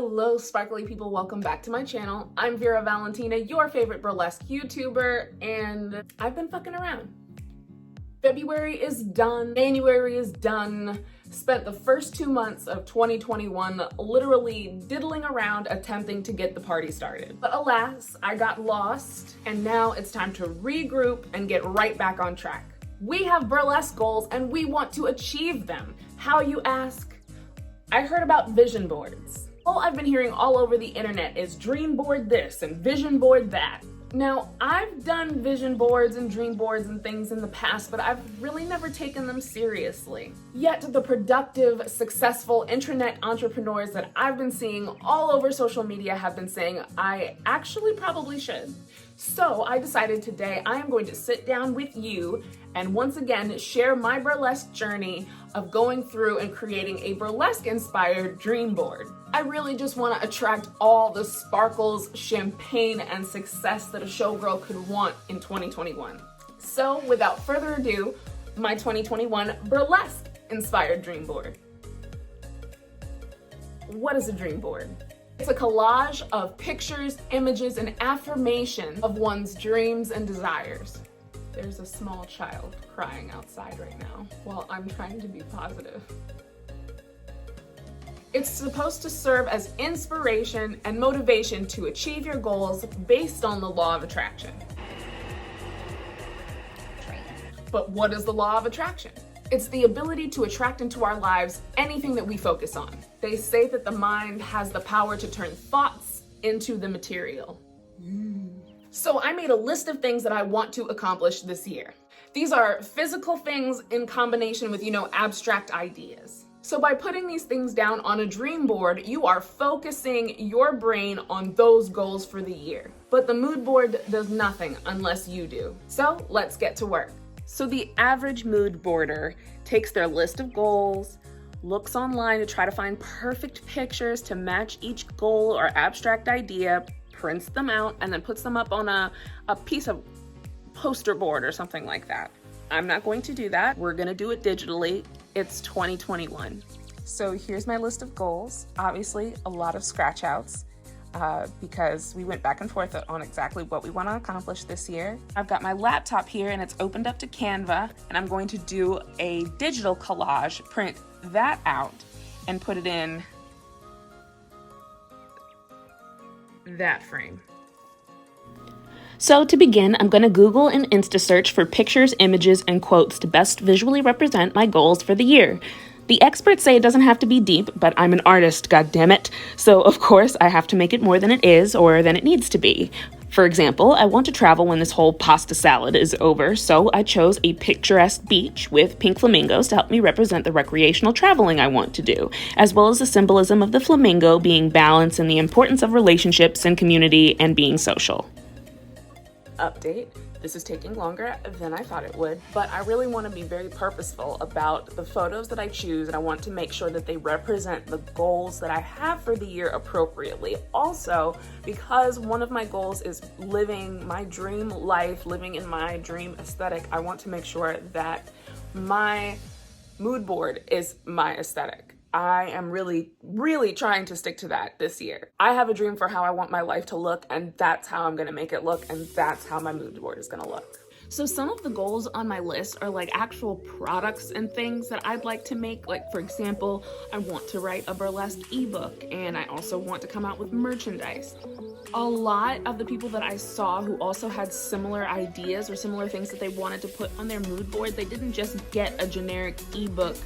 Hello sparkly people, welcome back to my channel. I'm Vera Valentina, your favorite burlesque YouTuber, and I've been fucking around. February is done, January is done. Spent the first 2 months of 2021 literally diddling around attempting to get the party started. But alas, I got lost, and now it's time to regroup and get right back on track. We have burlesque goals and we want to achieve them. How, you ask? I heard about vision boards. All I've been hearing all over the internet is dream board this and vision board that. Now, I've done vision boards and dream boards and things in the past, but I've really never taken them seriously. Yet the productive, successful internet entrepreneurs that I've been seeing all over social media have been saying I actually probably should. So I decided today I am going to sit down with you and once again share my burlesque journey of going through and creating a burlesque-inspired dream board. I really just want to attract all the sparkles, champagne, and success that a showgirl could want in 2021. So without further ado, my 2021 burlesque-inspired dream board. What is a dream board? It's a collage of pictures, images, and affirmation of one's dreams and desires. There's a small child crying outside right now while I'm trying to be positive. It's supposed to serve as inspiration and motivation to achieve your goals based on the law of attraction. But what is the law of attraction? It's the ability to attract into our lives anything that we focus on. They say that the mind has the power to turn thoughts into the material. So I made a list of things that I want to accomplish this year. These are physical things in combination with, abstract ideas. So by putting these things down on a dream board, you are focusing your brain on those goals for the year. But the mood board does nothing unless you do. So let's get to work. So the average mood boarder takes their list of goals, looks online to try to find perfect pictures to match each goal or abstract idea, prints them out, and then puts them up on a piece of poster board or something like that. I'm not going to do that. We're gonna do it digitally. It's 2021. So here's my list of goals. Obviously, a lot of scratch outs. Because we went back and forth on exactly what we want to accomplish this year. I've got my laptop here and it's opened up to Canva, and I'm going to do a digital collage, print that out, and put it in that frame. So to begin, I'm going to Google and Insta search for pictures, images, and quotes to best visually represent my goals for the year. The experts say it doesn't have to be deep, but I'm an artist, goddammit. So of course I have to make it more than it is or than it needs to be. For example, I want to travel when this whole pasta salad is over, so I chose a picturesque beach with pink flamingos to help me represent the recreational traveling I want to do, as well as the symbolism of the flamingo being balance and the importance of relationships and community and being social. Update. This is taking longer than I thought it would, but I really want to be very purposeful about the photos that I choose, and I want to make sure that they represent the goals that I have for the year appropriately. Also, because one of my goals is living my dream life, living in my dream aesthetic, I want to make sure that my mood board is my aesthetic. I am really, really trying to stick to that this year. I have a dream for how I want my life to look, and that's how I'm gonna make it look, and that's how my mood board is gonna look. So some of the goals on my list are like actual products and things that I'd like to make. Like, for example, I want to write a burlesque ebook, and I also want to come out with merchandise. A lot of the people that I saw who also had similar ideas or similar things that they wanted to put on their mood board, they didn't just get a generic ebook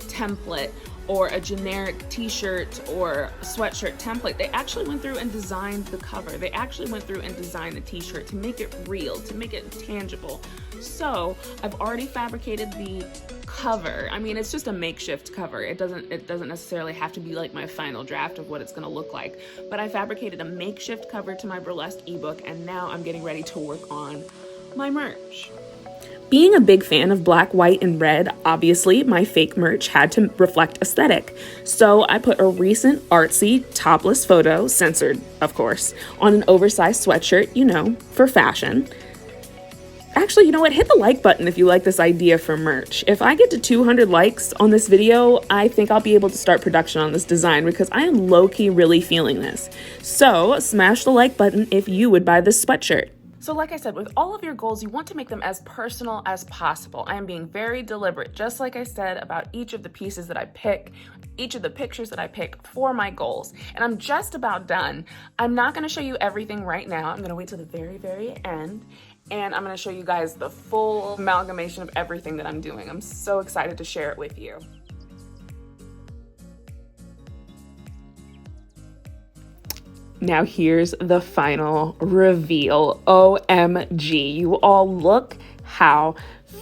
template or a generic t-shirt or sweatshirt template. They actually went through and designed the cover. They actually went through and designed the t-shirt to make it real, to make it tangible. So I've already fabricated the cover. I mean, it's just a makeshift cover. It doesn't necessarily have to be like my final draft of what it's gonna look like. But I fabricated a makeshift cover to my burlesque ebook, and now I'm getting ready to work on my merch. Being a big fan of black, white, and red, obviously my fake merch had to reflect aesthetic. So I put a recent artsy topless photo, censored of course, on an oversized sweatshirt, for fashion. Actually, you know what? Hit the like button if you like this idea for merch. If I get to 200 likes on this video, I think I'll be able to start production on this design because I am low-key really feeling this. So smash the like button if you would buy this sweatshirt. So like I said, with all of your goals, you want to make them as personal as possible. I am being very deliberate, just like I said, about each of the pieces that I pick, each of the pictures that I pick for my goals. And I'm just about done. I'm not gonna show you everything right now. I'm gonna wait till the very, very end. And I'm gonna show you guys the full amalgamation of everything that I'm doing. I'm so excited to share it with you. Now here's the final reveal. OMG, you all look how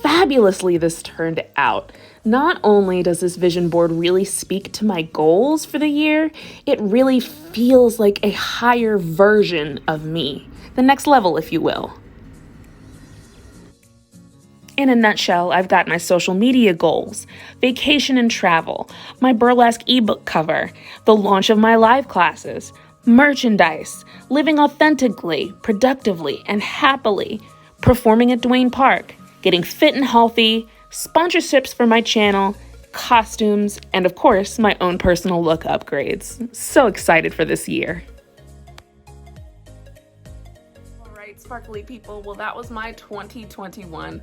fabulously this turned out. Not only does this vision board really speak to my goals for the year, it really feels like a higher version of me. The next level, if you will. In a nutshell, I've got my social media goals, vacation and travel, my burlesque ebook cover, the launch of my live classes, merchandise, living authentically, productively, and happily, performing at Duane Park, getting fit and healthy, sponsorships for my channel, costumes, and of course, my own personal look upgrades. So excited for this year. All right, sparkly people, well, that was my 2021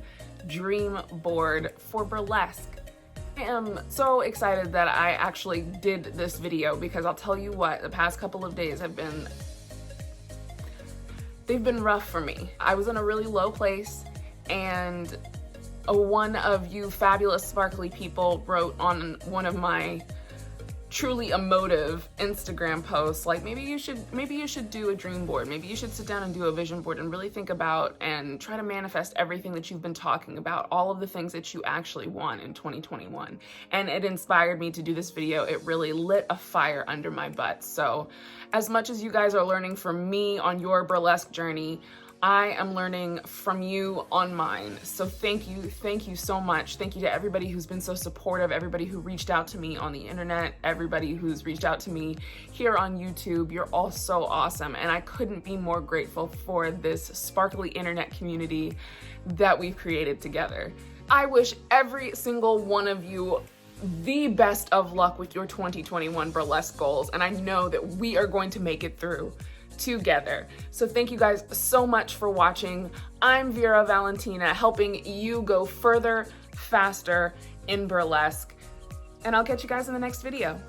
dream board for burlesque. I am so excited that I actually did this video because I'll tell you what, the past couple of days they've been rough for me. I was in a really low place, and one of you fabulous sparkly people wrote on one of my truly emotive Instagram posts, like, maybe you should do a dream board. Maybe you should sit down and do a vision board and really think about and try to manifest everything that you've been talking about, all of the things that you actually want in 2021. And it inspired me to do this video. It really lit a fire under my butt. So as much as you guys are learning from me on your burlesque journey, I am learning from you on mine. So thank you so much. Thank you to everybody who's been so supportive, everybody who reached out to me on the internet, everybody who's reached out to me here on YouTube. You're all so awesome. And I couldn't be more grateful for this sparkly internet community that we've created together. I wish every single one of you the best of luck with your 2021 burlesque goals. And I know that we are going to make it through together. So thank you guys so much for watching. I'm Vera Valentina, helping you go further, faster in burlesque. And I'll catch you guys in the next video.